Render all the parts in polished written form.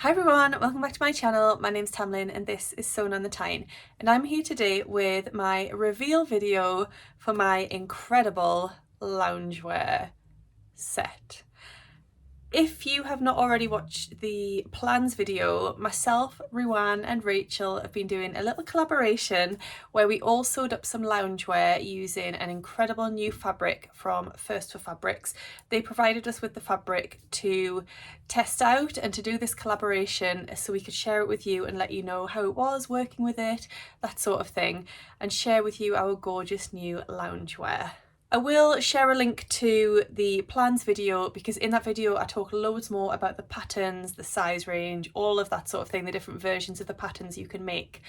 Hi everyone, welcome back to my channel. My name's Tamlyn and this is Sewn on the Tyne, and I'm here today with my reveal video for my incredible loungewear set. If you have not already watched the plans video, myself, Ruan and Rachel have been doing a little collaboration where we all sewed up some loungewear using an incredible new fabric from First for Fabrics. They provided us with the fabric to test out and to do this collaboration so we could share it with you and let you know how it was working with it, that sort of thing, and share with you our gorgeous new loungewear. I will share a link to the plans video because in that video I talk loads more about the patterns, the size range, all of that sort of thing, the different versions of the patterns you can make.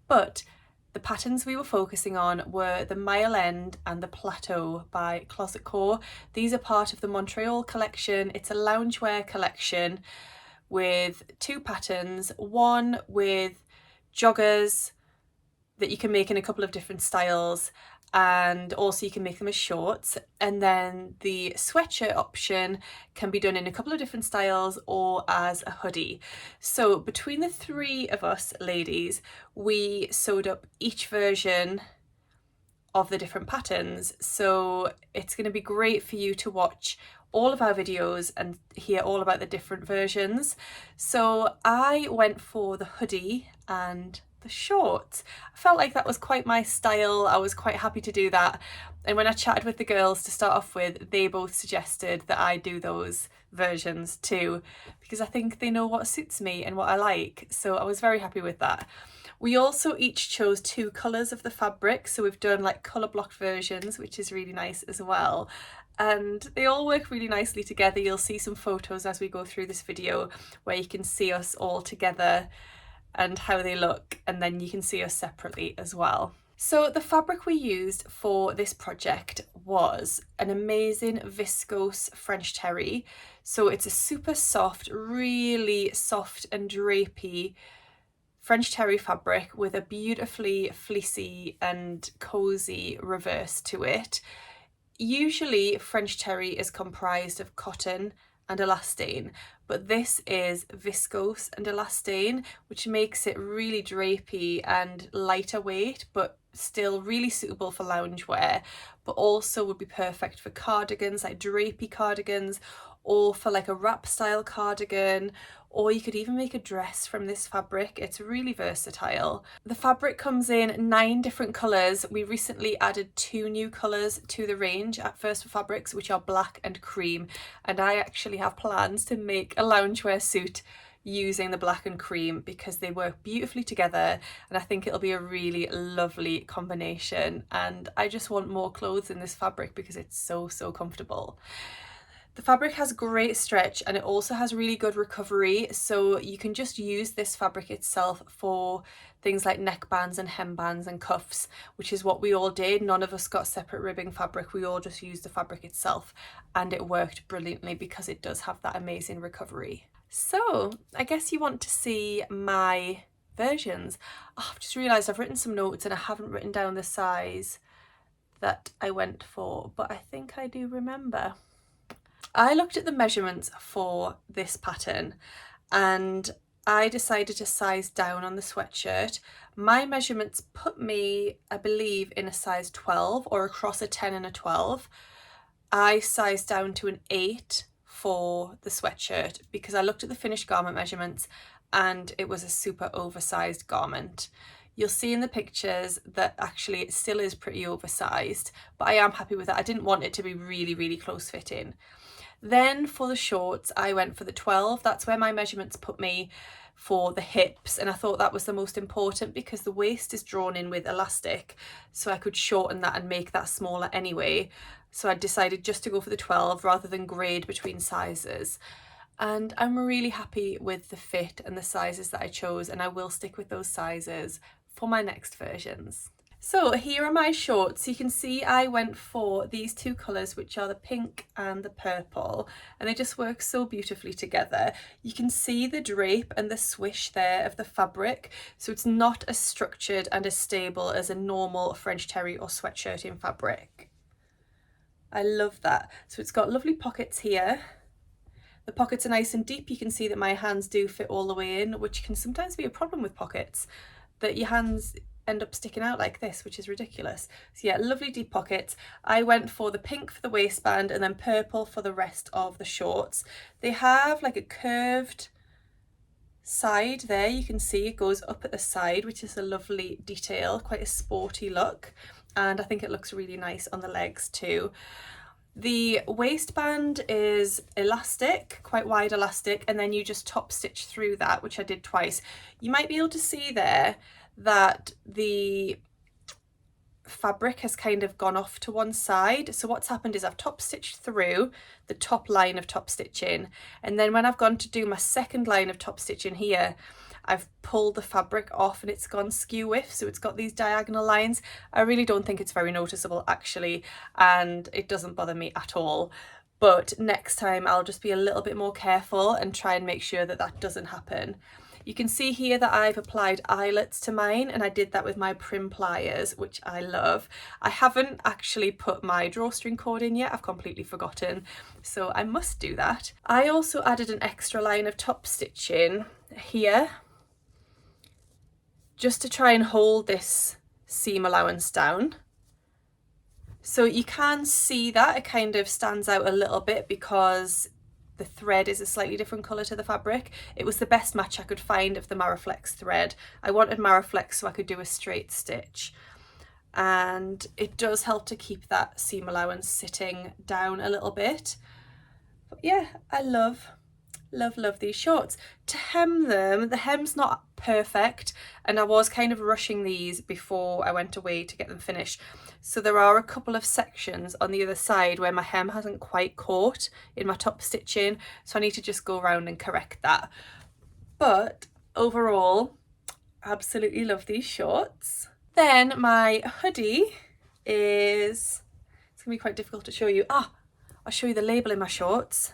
But the patterns we were focusing on were the Mile End and the Plateau by Closet Core. These are part of the Montreal collection. It's a loungewear collection with two patterns, one with joggers that you can make in a couple of different styles, and also you can make them as shorts, and then the sweatshirt option can be done in a couple of different styles or as a hoodie. So between the three of us ladies, we sewed up each version of the different patterns, so it's going to be great for you to watch all of our videos and hear all about the different versions. So I went for the hoodie and the shorts. I felt like that was quite my style. I was quite happy to do that, and when I chatted with the girls to start off with, they both suggested that I do those versions too because I think they know what suits me and what I like, so I was very happy with that. We also each chose two colours of the fabric, so we've done like colour blocked versions, which is really nice as well, and they all work really nicely together. You'll see some photos as we go through this video where you can see us all together and how they look, and then you can see us separately as well. So the fabric we used for this project was an amazing viscose French terry. So it's a super soft, really soft and drapey French terry fabric with a beautifully fleecy and cozy reverse to it. Usually French terry is comprised of cotton and elastane, but this is viscose and elastane, which makes it really drapey and lighter weight, but still really suitable for loungewear, but also would be perfect for cardigans, like drapey cardigans, or for like a wrap style cardigan, or you could even make a dress from this fabric. It's really versatile. The fabric comes in 9 different colours. We recently added 2 new colours to the range at First for Fabrics, which are black and cream, and I actually have plans to make a loungewear suit using the black and cream because they work beautifully together, and I think it'll be a really lovely combination, and I just want more clothes in this fabric because it's so comfortable. The fabric has great stretch and it also has really good recovery, so you can just use this fabric itself for things like neckbands and hembands and cuffs, which is what we all did. None of us got separate ribbing fabric, we all just used the fabric itself, and it worked brilliantly because it does have that amazing recovery. So I guess you want to see my versions. Oh, I've just realised I've written some notes and I haven't written down the size that I went for, but I think I do remember. I looked at the measurements for this pattern and I decided to size down on the sweatshirt. My measurements put me, I believe, in a size 12 or across a 10 and a 12. I sized down to an 8 for the sweatshirt because I looked at the finished garment measurements and it was a super oversized garment. You'll see in the pictures that actually it still is pretty oversized, but I am happy with that. I didn't want it to be really close fitting. Then for the shorts, I went for the 12. That's where my measurements put me for the hips, and I thought that was the most important because the waist is drawn in with elastic, so I could shorten that and make that smaller anyway. So I decided just to go for the 12 rather than grade between sizes. And I'm really happy with the fit and the sizes that I chose, and I will stick with those sizes for my next versions. So here are my shorts. You can see I went for these 2 colours, which are the pink and the purple, and they just work so beautifully together. You can see the drape and the swish there of the fabric, so it's not as structured and as stable as a normal French terry or sweatshirting fabric. I love that. So it's got lovely pockets here. The pockets are nice and deep. You can see that my hands do fit all the way in, which can sometimes be a problem with pockets, that your hands end up sticking out like this, which is ridiculous. So yeah, lovely deep pockets. I went for the pink for the waistband and then purple for the rest of the shorts. They have like a curved side there, you can see it goes up at the side, which is a lovely detail, quite a sporty look, and I think it looks really nice on the legs too. The waistband is elastic, quite wide elastic, and then you just top stitch through that, which I did twice. You might be able to see there that the fabric has kind of gone off to one side. So what's happened is I've top stitched through the top line of top stitching, and then when I've gone to do my second line of top stitching here, I've pulled the fabric off and it's gone skew width, so it's got these diagonal lines. I really don't think it's very noticeable actually, and it doesn't bother me at all. But next time I'll just be a little bit more careful and try and make sure that that doesn't happen. You can see here that I've applied eyelets to mine, and I did that with my prim pliers, which I love. I haven't actually put my drawstring cord in yet, I've completely forgotten, so I must do that. I also added an extra line of top stitching here, just to try and hold this seam allowance down. So you can see that it kind of stands out a little bit because the thread is a slightly different colour to the fabric. It was the best match I could find of the Maraflex thread. I wanted Maraflex so I could do a straight stitch, and it does help to keep that seam allowance sitting down a little bit. But yeah, I love these shorts. To hem them, the hem's not perfect, and I was kind of rushing these before I went away to get them finished. So there are a couple of sections on the other side where my hem hasn't quite caught in my top stitching, so I need to just go around and correct that. But overall, absolutely love these shorts. Then my hoodie is, it's gonna be quite difficult to show you. I'll show you the label in my shorts.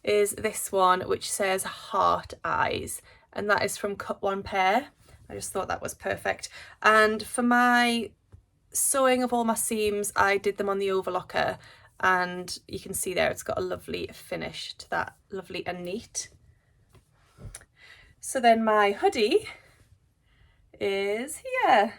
Is this one, which says Heart Eyes, and that is from Cut One Pair. I just thought that was perfect. And for my sewing of all my seams, I did them on the overlocker, and you can see there it's got a lovely finish to that, lovely and neat. So then my hoodie is here.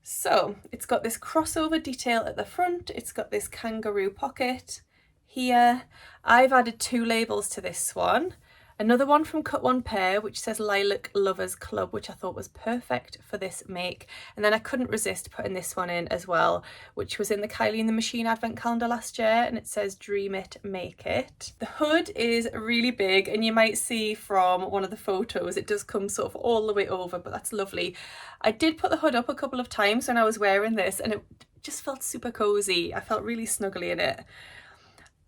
So it's got this crossover detail at the front, it's got this kangaroo pocket here. I've added 2 labels to this one. Another one from Cut One Pair, which says Lilac Lovers Club, which I thought was perfect for this make. And then I couldn't resist putting this one in as well, which was in the Kylie and the Machine advent calendar last year, and it says Dream It, Make It. The hood is really big, and you might see from one of the photos, it does come sort of all the way over, but that's lovely. I did put the hood up a couple of times when I was wearing this, and it just felt super cozy. I felt really snuggly in it.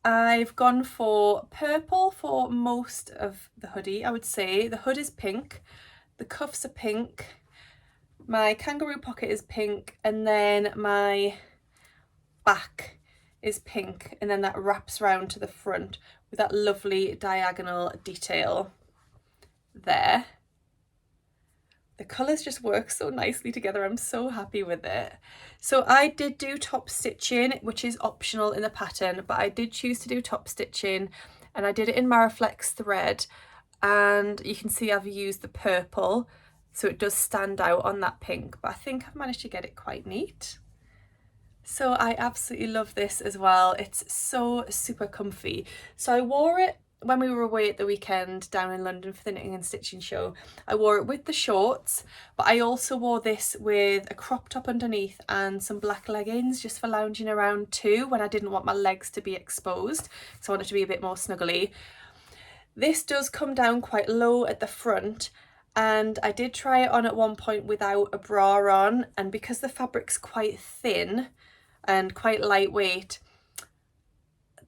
I've gone for purple for most of the hoodie, I would say. The hood is pink, the cuffs are pink, my kangaroo pocket is pink, and then my back is pink, and then that wraps round to the front with that lovely diagonal detail there. The colours just work so nicely together. I'm so happy with it. So I did do top stitching, which is optional in the pattern, but I did choose to do top stitching, and I did it in Maraflex thread, and you can see I've used the purple, so it does stand out on that pink, but I think I've managed to get it quite neat. So I absolutely love this as well. It's so super comfy. So I wore it when we were away at the weekend down in London for the Knitting and Stitching show. I wore it with the shorts, but I also wore this with a crop top underneath and some black leggings just for lounging around too, when I didn't want my legs to be exposed, so I wanted to be a bit more snuggly. This does come down quite low at the front, and I did try it on at one point without a bra on, and because the fabric's quite thin and quite lightweight,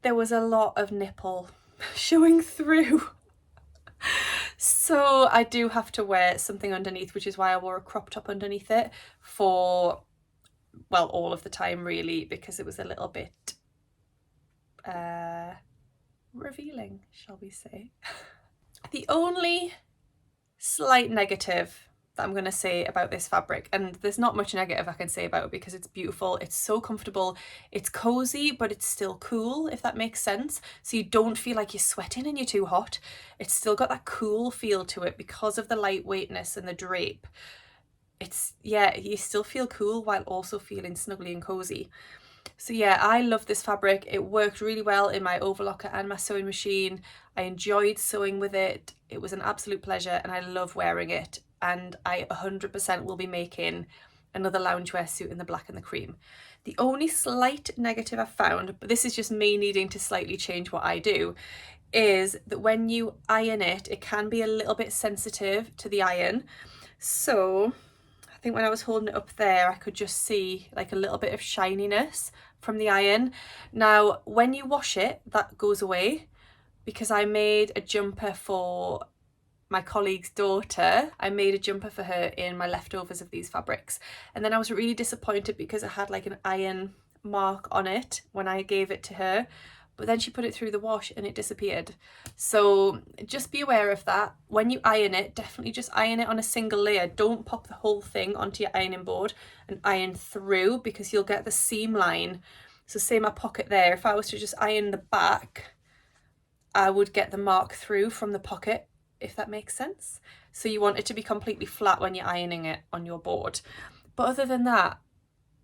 there was a lot of nipple showing through. So I do have to wear something underneath, which is why I wore a crop top underneath it for, well, all of the time really, because it was a little bit revealing, shall we say. The only slight negative that I'm going to say about this fabric, and there's not much negative I can say about it because it's beautiful, it's so comfortable, it's cozy, but it's still cool, if that makes sense. So you don't feel like you're sweating and you're too hot. It's still got that cool feel to it because of the lightweightness and the drape. It's, yeah, you still feel cool while also feeling snuggly and cozy. So yeah, I love this fabric. It worked really well in my overlocker and my sewing machine. I enjoyed sewing with it. It was an absolute pleasure and I love wearing it. And I 100% will be making another loungewear suit in the black and the cream. The only slight negative I've found, but this is just me needing to slightly change what I do, is that when you iron it, it can be a little bit sensitive to the iron. So I think when I was holding it up there, I could just see like a little bit of shininess from the iron. Now, when you wash it, that goes away, because I made a jumper for my colleague's daughter. I made a jumper for her in my leftovers of these fabrics. And then I was really disappointed because it had like an iron mark on it when I gave it to her. But then she put it through the wash and it disappeared. So just be aware of that. When you iron it, definitely just iron it on a single layer. Don't pop the whole thing onto your ironing board and iron through, because you'll get the seam line. So say my pocket there, if I was to just iron the back, I would get the mark through from the pocket, if that makes sense. So you want it to be completely flat when you're ironing it on your board. But other than that,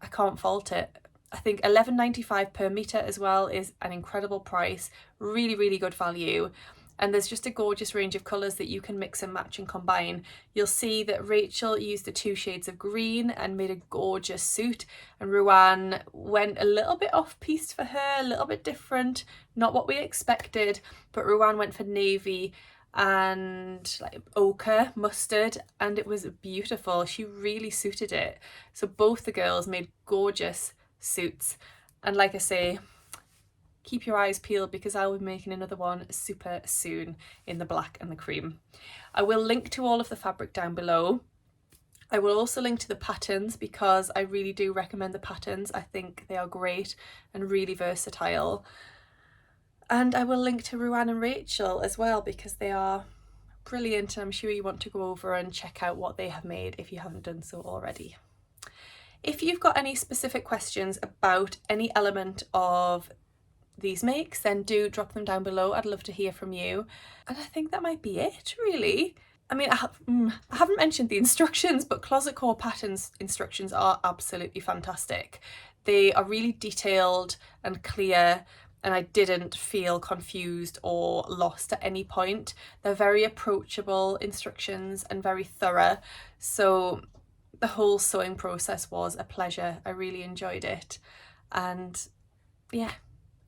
I can't fault it. I think £11.95 per metre as well is an incredible price, really, really good value. And there's just a gorgeous range of colours that you can mix and match and combine. You'll see that Rachel used the 2 shades of green and made a gorgeous suit, and Ruan went a little bit off-piste for her, a little bit different, not what we expected, but Ruan went for navy and like ochre, mustard, and it was beautiful. She really suited it. So both the girls made gorgeous suits, and like I say, keep your eyes peeled because I'll be making another one super soon in the black and the cream. I will link to all of the fabric down below. I will also link to the patterns because I really do recommend the patterns. I think they are great and really versatile. And I will link to Ruan and Rachel as well because they are brilliant, and I'm sure you want to go over and check out what they have made if you haven't done so already. If you've got any specific questions about any element of these makes, then do drop them down below. I'd love to hear from you. And I think that might be it, really. I mean, I haven't mentioned the instructions, but Closet Core Patterns instructions are absolutely fantastic. They are really detailed and clear, and I didn't feel confused or lost at any point. They're very approachable instructions and very thorough. So the whole sewing process was a pleasure. I really enjoyed it. And yeah,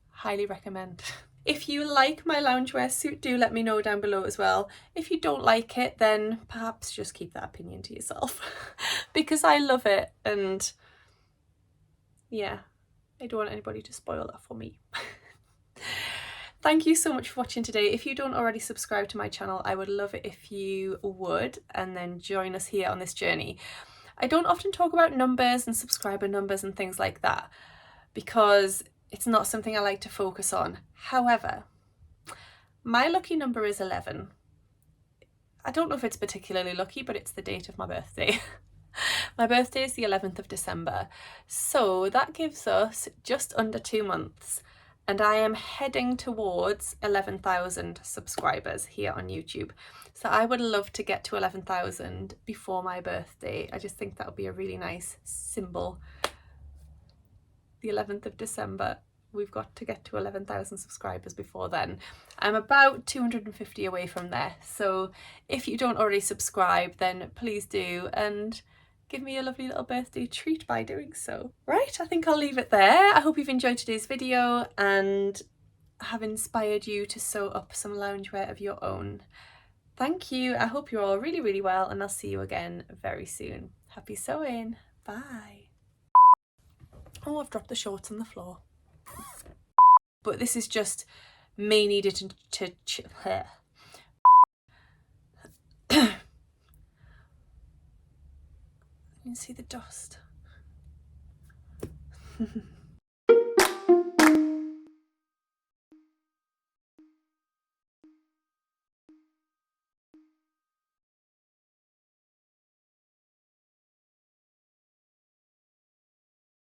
highly recommend. If you like my loungewear suit, do let me know down below as well. If you don't like it, then perhaps just keep that opinion to yourself because I love it, and yeah, I don't want anybody to spoil that for me. Thank you so much for watching today. If you don't already subscribe to my channel, I would love it if you would, and then join us here on this journey. I don't often talk about numbers and subscriber numbers and things like that because it's not something I like to focus on. However, my lucky number is 11. I don't know if it's particularly lucky, but it's the date of my birthday. My birthday is the 11th of December. So that gives us just under 2 months. And I am heading towards 11,000 subscribers here on YouTube. So I would love to get to 11,000 before my birthday. I just think that would be a really nice symbol. The 11th of December, we've got to get to 11,000 subscribers before then. I'm about 250 away from there. So if you don't already subscribe, then please do, and give me a lovely little birthday treat by doing so. Right, I think I'll leave it there. I hope you've enjoyed today's video and have inspired you to sew up some loungewear of your own. Thank you. I hope you're all really, really well, and I'll see you again very soon. Happy sewing. Bye. Oh, I've dropped the shorts on the floor. But this is just me needing to you can see the dust.